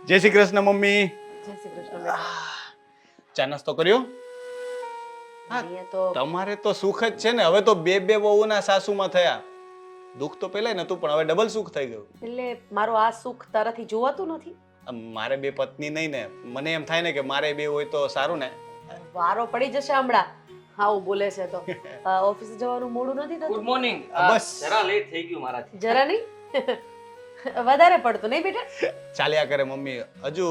જય શ્રી કૃષ્ણ મમ્મી. જય શ્રી કૃષ્ણ બેટા. ચા નાસ્તો કર્યો? અહીંયા તો તમારે તો સુખ જ છે ને. હવે તો બે બે વહુના સાસુમાં થયા. દુઃખ તો પેલા નતું પણ હવે ડબલ સુખ થઈ ગયું. એટલે મારો આ સુખ તારાથી જોવાતું નથી. મારે બે પત્ની નહીં ને, મને એમ થાય ને કે મારે બે હોય તો સારું ને. વારો પડી જશે હમણાં. આવું બોલે છે તો ઓફિસે જવાનું મોડું નથી થતું? Good morning. બસ. જરા લેટ થઈ ગયું મારાથી. જરા નહીં વધારે પડતું નહીં બેટા? ચાલ્યા કરે મમ્મી. હજુ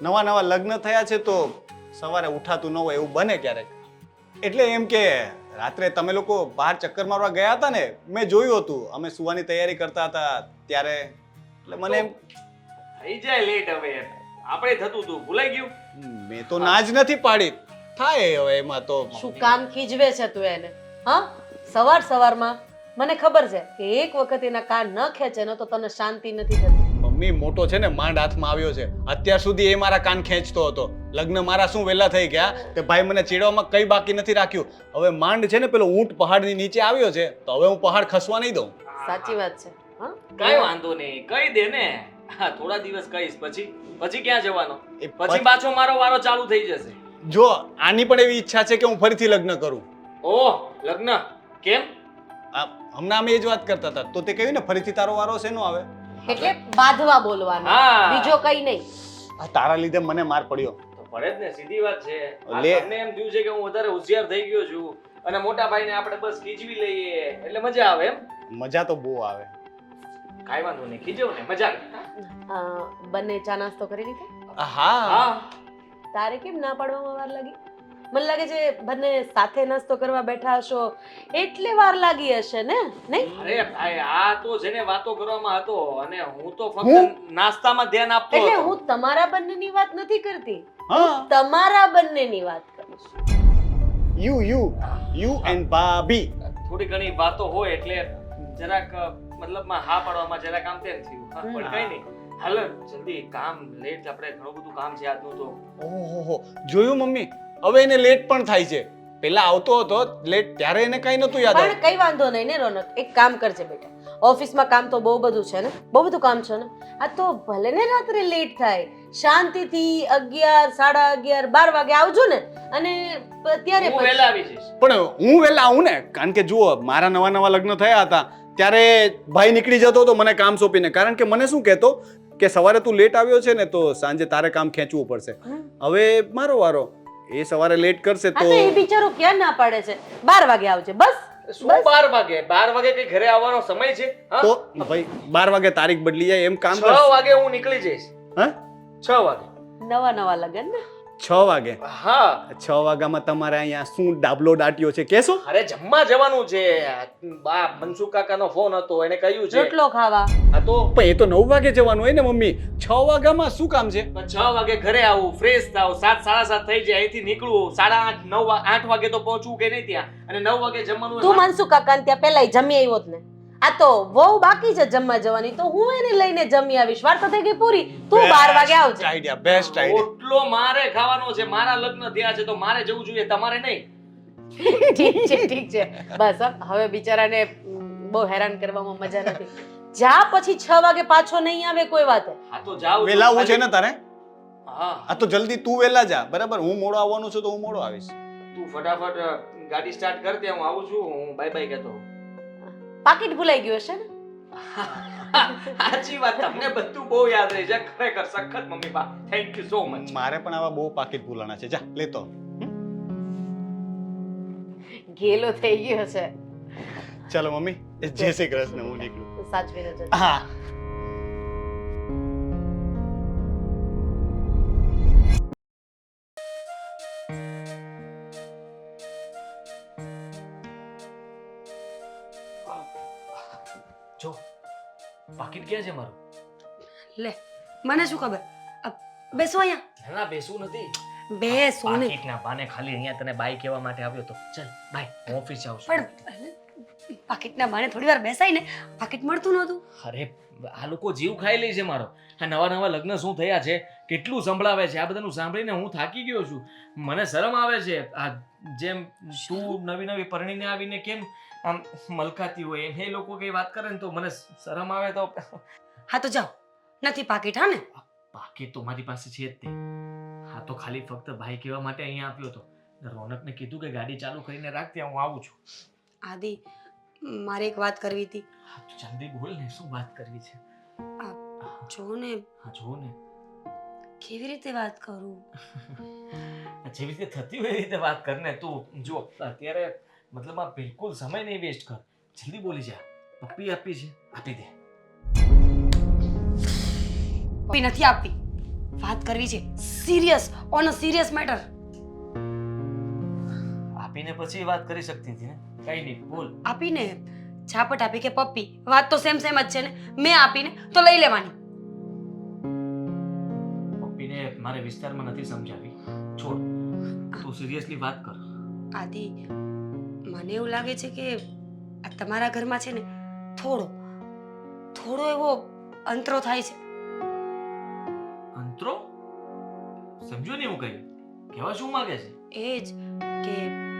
નવા નવા લગ્ન થયા છે તો સવારે ઉઠાતું ન હોય એવું બને ક્યારેક. એટલે એમ કે રાત્રે તમે લોકો બહાર ચક્કર મારવા ગયા હતા ને, મેં જોયું હતું. અમે સુવાની તૈયારી કરતા હતા ત્યારે. એટલે મને એમ થઈ જાય લેટ હવે. આપણે થતું તું ભૂલાઈ ગયું. મેં તો ના જ નથી પાડી. થાય હવે એમાં તો. શું કામ ખીજવે છે તું એને? હા, સવારમાં મને ખબર છે કે એક વખત એના કાન ન ખેંચે ને તો તને શાંતિ નથી થતી. મમ્મી મોટો છે ને, માંડ હાથમાં આવ્યો છે. અત્યાર સુધી એ મારા કાન ખેંચતો હતો. લગ્ન મારા શું વેલા થઈ ગયા તે ભાઈ મને ચીડવામાં કઈ બાકી નથી રાખ્યું. હવે માંડ છે ને પેલો ઊંટ પહાડની નીચે આવ્યો છે તો હવે હું પહાડ ખસવા નહીં દઉં. સાચી વાત છે. હા, કઈ વાંધો નહીં, કહી દે ને. થોડા દિવસ કહીશ પછી ક્યાં જવાનો? એ પછી પાછો મારો વારો ચાલુ થઈ જશે. જો આની પણ એવી ઈચ્છા છે કે હું ફરીથી લગ્ન કરું. ઓહ, લગ્ન કેમ? હમણાં અમે એ જ વાત કરતા હતા તો તે કહ્યું ને ફરીથી તારો વારો શેનો આવે. એટલે બાંધવા બોલવાનું, હા. બીજો કઈ નહીં. આ તારા લીધે મને માર પડ્યો. તો પડે જ ને, સીધી વાત છે. આ લે. તમને એમ થયું છે કે હું વધારે હોશિયાર થઈ ગયો છું અને મોટા ભાઈને આપણે બસ ખીજવી લઈએ એટલે મજા આવે એમ. મજા તો બહુ આવે. કાઈ વાંધો નહીં, ખીજવ ને, મજા આવે. બંને ચા નાસ્તો કરી લીધો? હા હા. તારે કેમ ના પાડવામાં વાર લાગી? મને લાગે છે બંને સાથે નાસ્તો કરવા બેઠા હશો એટલે વાર લાગી હશે ને, નહીં? અરે ભાઈ, આ તો જેને વાતો કરવામાં હતો અને હું તો ફક્ત નાસ્તામાં ધ્યાન આપતો એટલે હતો. હું તમારા બંનેની વાત નથી કરતી, હા તમારા બંનેની વાત કરું છું. યુ એન્ડ ભાભી. થોડી ઘણી વાતો હોય એટલે જરાક મતલબમાં હા પાડવામાં જરાક આમ તેમ થયું. હા, પણ કઈ નહીં. હાલ જલ્દી, કામ લેટ, આપણે ઘણું બધું કામ છે આજનું તો. ઓહો, જોયું મમ્મી? હવે એને લેટ પણ થાય છે. પેલા આવતો હતો લેટ ત્યારે એને કઈ નતું યાદ પણ આવતું. કઈ વાંધો નહીં ને રોનક, એક કામ કરજે બેટા. ઓફિસમાં કામ તો બહુ બધું છે ને, બહુ બધું કામ છે ને. આ તો ભલે ને રાત્રે લેટ થાય, શાંતિથી 11, 11:30, 12 વાગે આવજો ને અને ત્યારે હું પછી વહેલા આવી જઈશ. પણ હું વહેલા આવું ને, કારણ કે જુઓ મારા નવા નવા લગ્ન થયા હતા ત્યારે ભાઈ નીકળી જતો હતો મને કામ સોંપીને. કારણ કે મને શું કહેતો કે સવારે તું લેટ આવ્યો છે ને તો સાંજે તારે કામ ખેંચવું પડશે. હવે મારો વારો, એ સવારે લેટ કરશે આ તો એ તો બિચારો ક્યાં ના પાડે છે? 12 વાગે આવજે બસ. શું 12 વાગે? 12 વાગે કઈ ઘરે આવવાનો સમય છે? હા? તો ભાઈ 12 વાગે તારીખ બદલી જાય એમ કામ 6 કર. વાગે હું નીકળી જઈશ. હા 6 વાગે. નવા લગન ને. 6 વાગે. હા. 6 વાગ્યામાં તમારે અહીંયા શું ડાબલો દાટ્યો છે કેશો? અરે જમવા જવાનું છે. બા મનસુખ કાકાનો ફોન હતો, એને કહ્યું છે. રોટલો ખાવા. હા તો પણ એ તો 9 વાગે જવાનું હોય ને મમ્મી. 6 વાગ્યામાં શું કામ છે? 6 વાગે ઘરે આવું, ફ્રેશ થાવ, 7, 7:30 થઈ જાય, અહીંથી નીકળવું 8:30, 9, 8 વાગે તો પહોંચવું કે નહીં ત્યાં, અને 9 વાગે જમવાનું. તું મનસુખ કાકાને ત્યાં પહેલા જમી આવ્યો જ ને. આ તો બહુ બાકી છે જમવા જવાની, તો હું એને લઈને જમી આવીશ. વાર તો થઈ ગઈ પૂરી. તું 12 વાગે આવજે. Idea, best idea. રોટલો મારે ખાવાનો છે. મારા લગ્ન થયા છે તો મારે જવું જોઈએ, તમારે નહીં. ઠીક છે બસ. હવે બિચારાને બહુ હેરાન કરવામાં મજા નથી. જા, પછી 6 વાગે પાછો નહીં આવે કોઈ વાત. હા તો જાવ. વેલા આવું છે ને તારે? હા. આ તો જલ્દી તું વેલા જા, બરાબર? હું મોડો આવવાનું છું તો હું મોડો આવીશ. તું ફટાફટ ગાડી સ્ટાર્ટ કર દે, હું આવું છું. હું બાય બાય કહેતો. પાકીટ ભૂલાઈ ગયું હશે ને? સાચી વાત, તમને બધું બહુ યાદ રહી છે. ખરેખર સખત મમ્મી બા, થેન્ક યુ સો મચ. મારે પણ આવા બહુ પાકીટ ભૂલાણા છે. જા લેતો. ગેલો થઈ ગયો છે. ચાલો મમ્મી, જય શ્રી કૃષ્ણ. હું નીકળું. સાચવીને જજો. હા. જો પાકીટ ક્યાં છે મારું? લે મને શું ખબર. બેસો અહીંયા. ના બેસવું નથી. બેસો ને. પાકીટના બાને ખાલી અહીંયા તને બાય કહેવા માટે આવ્યો તો. ચાલ બાય, હું ઓફિસ જાઉં છું. પણ પાકીટના બાને થોડી વાર બેસાય ને. પાકીટ મળતું નહોતું. અરે આ લોકો જીવ ખાઈ લે છે મારો. આ નવા લગ્ન શું થયા છે, કેટલું સંભળાવે છે. આ બધાનું સાંભળીને હું થાકી ગયો છું. મને શરમ આવે છે. આ જેમ તું નવી પરણીને આવીને કેમ આમ મલકાતી હોય એમ એ લોકો કઈ વાત કરે ને તો મને શરમ આવે. તો હા તો જાઓ, નથી પાકીટ. હા ને બાકી તો મારી પાસે છે જ તે. હા તો ખાલી ફક્ત ભાઈ કહેવા માટે અહીંયા આવ્યો હતો. રોનકને કીધું કે ગાડી ચાલુ કરીને રાખ, ત્યાં હું આવું છું. આદિ, મારે એક વાત કરવી હતી. હા તો જલ્દી બોલ ને, શું વાત કરવી છે? જો ને, હા જો ને, કેવી રીતે વાત કરું? જેવી રીતે થતી હોય એ રીતે વાત કર ને. તું જો અત્યારે મતલબ આ બિલકુલ સમય નહીં વેસ્ટ કર, જલ્દી બોલી જા. પપ્પી આપી છે, આપી દે. પપ્પી નથી આપવી, વાત કરવી છે serious, on a serious matter. આપીને પછી વાત કરી શકતી હતી ને. કઈ નહીં, બોલ. આપીને ઝાપટ આપી કે પપ્પી, વાત તો સેમ જ છે ને. મેં આપીને તો લઈ લેવાની. પપ્પીને મારે વિસ્તારમાં નથી સમજાવી, છોડ. તું સિરિયસલી વાત કર. આદિ, મને એવું લાગે છે કે આ તમારા ઘરમાં છે ને થોડો એવો અંતરો થાય છે. અંતરો? સમજો ને હું કહ્યું, કહેવા શું માંગે છે? એ જ કે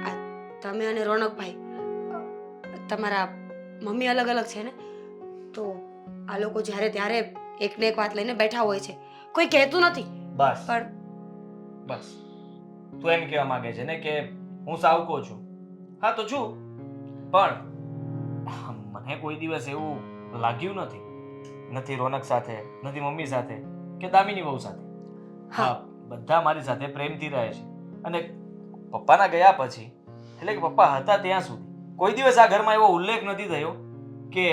આ તમે અને રોનકભાઈ, તમારા મમ્મી અલગ અલગ છે ને, તો આ લોકો જ્યારે ત્યારે એકને એક વાત લઈને બેઠા હોય છે. કોઈ કહેતું નથી. બસ પણ બસ, તું એમ કહેવા માંગે છે ને કે હું સાવકો છું. હા તો છું, પણ મને કોઈ દિવસ એવું લાગ્યું નથી રોનક સાથે, નથી મમ્મી સાથે કે દામિની વહુ સાથે. હા, બધા મારી સાથે પ્રેમથી રહે છે. અને પપ્પાના ગયા પછી, એટલે કે પપ્પા હતા ત્યાં સુધી કોઈ દિવસ આ ઘરમાં એવો ઉલ્લેખ નથી થયો કે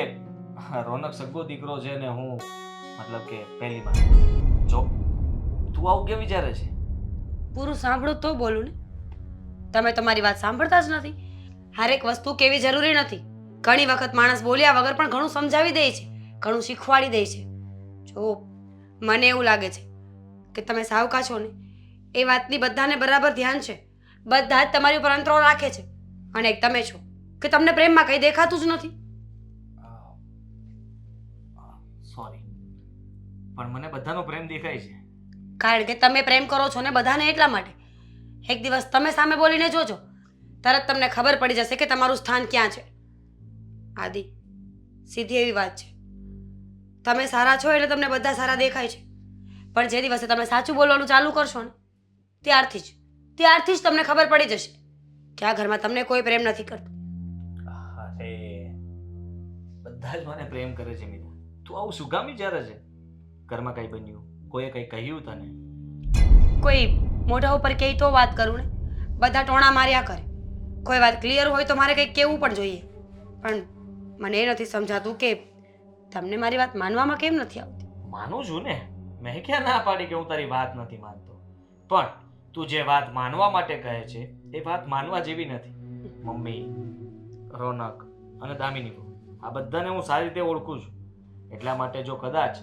રોનક સગો દીકરો છે ને હું મતલબ કે પહેલી વાર. જો તું આવું કેમ વિચારે છે? પૂરું સાંભળો તો બોલું ને. તમે તમારી વાત સાંભળતા જ નથી. હરેક વસ્તુ કેવી જરૂરી નથી. ઘણી વખત માણસ બોલ્યા વગર પણ ઘણું સમજાવી દે છે, ઘણું શીખવાડી દે છે. જો મને એવું લાગે છે કે તમે સાવકા છો ને, એ વાતની બધાને બરાબર ધ્યાન છે. બધા જ તમારી ઉપર અંતરો રાખે છે. અને એક તમે છો કે તમને પ્રેમમાં કંઈ દેખાતું જ નથી. સોરી, પણ મને બધાનો પ્રેમ દેખાય છે. કારણ કે તમે પ્રેમ કરો છો ને બધાને, એટલા માટે. એક દિવસ તમે સામે બોલીને જોજો, તરત તમને ખબર પડી જશે કે તમારું સ્થાન ક્યાં છે. આદિ, સીધી એવી વાત છે, તમે સારા છો એટલે તમને બધા સારા દેખાય છે. પણ જે દિવસે તમે સાચું બોલવાનું ચાલુ કરશો ને, ત્યારથી જ તમને ખબર પડી જશે કે આ ઘરમાં તમને કોઈ પ્રેમ નથી કરતું. અરે, બધા જ મને પ્રેમ કરે છે મીરા. તું આવું શું કામ વિચારે છે? ઘરમાં કઈ બન્યું, કોઈએ કઈ કહ્યું તને? કોઈ મોઢા ઉપર કહે તો વાત કરું ને, બધા ટોણા માર્યા કરે. કોઈ વાત ક્લિયર હોય તો મારે કંઈક કહેવું પણ જોઈએ. પણ મને એ નથી સમજાતું કે તમને મારી વાત માનવામાં કેમ નથી આવતી. માનું છું ને, મેં ક્યાં ના પાડી કે હું તારી વાત નથી માનતો. પણ તું જે વાત માનવા માટે કહે છે એ વાત માનવા જેવી નથી. મમ્મી, રોનક અને દામિની બહુ, આ બધાને હું સારી રીતે ઓળખું છું. એટલા માટે જો કદાચ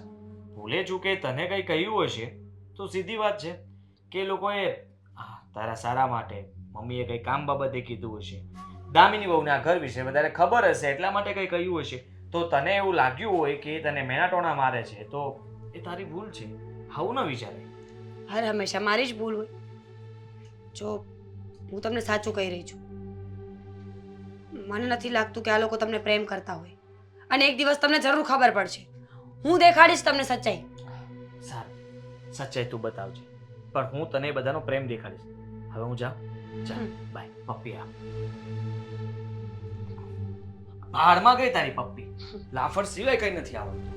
ભૂલે ચૂકે તને કંઈ કહ્યું હશે તો સીધી વાત છે કે એ લોકોએ તારા સારા માટે, મમ્મીએ કંઈ કામ બાબતે કીધું હશે, દામિની બહુને આ ઘર વિશે વધારે ખબર હશે એટલા માટે કંઈ કહ્યું હશે. તો તને એવું લાગ્યું હોય કે તને મેણાટોણા મારે છે તો એ તારી ભૂલ છે. આવું ન વિચારે. હર હંમેશા મારી જ ભૂલ હોય. જો હું તમને સાચું કહી રહી છું, મને નથી લાગતું કે આ લોકો તમને પ્રેમ કરતા હોય. અને એક દિવસ તમને જરૂર ખબર પડશે. હું દેખાડીશ તમને સચ્ચાઈ. સારું, સચ્ચાઈ તું બતાવજે, પણ હું તને બધાનો પ્રેમ દેખાડીશ. હવે હું જાઉં. ચાલ બાય. પપ્પી આ બહારમાં ગઈ તારી પપ્પી. લાફડ સિવાય કઈ નથી આવડતું.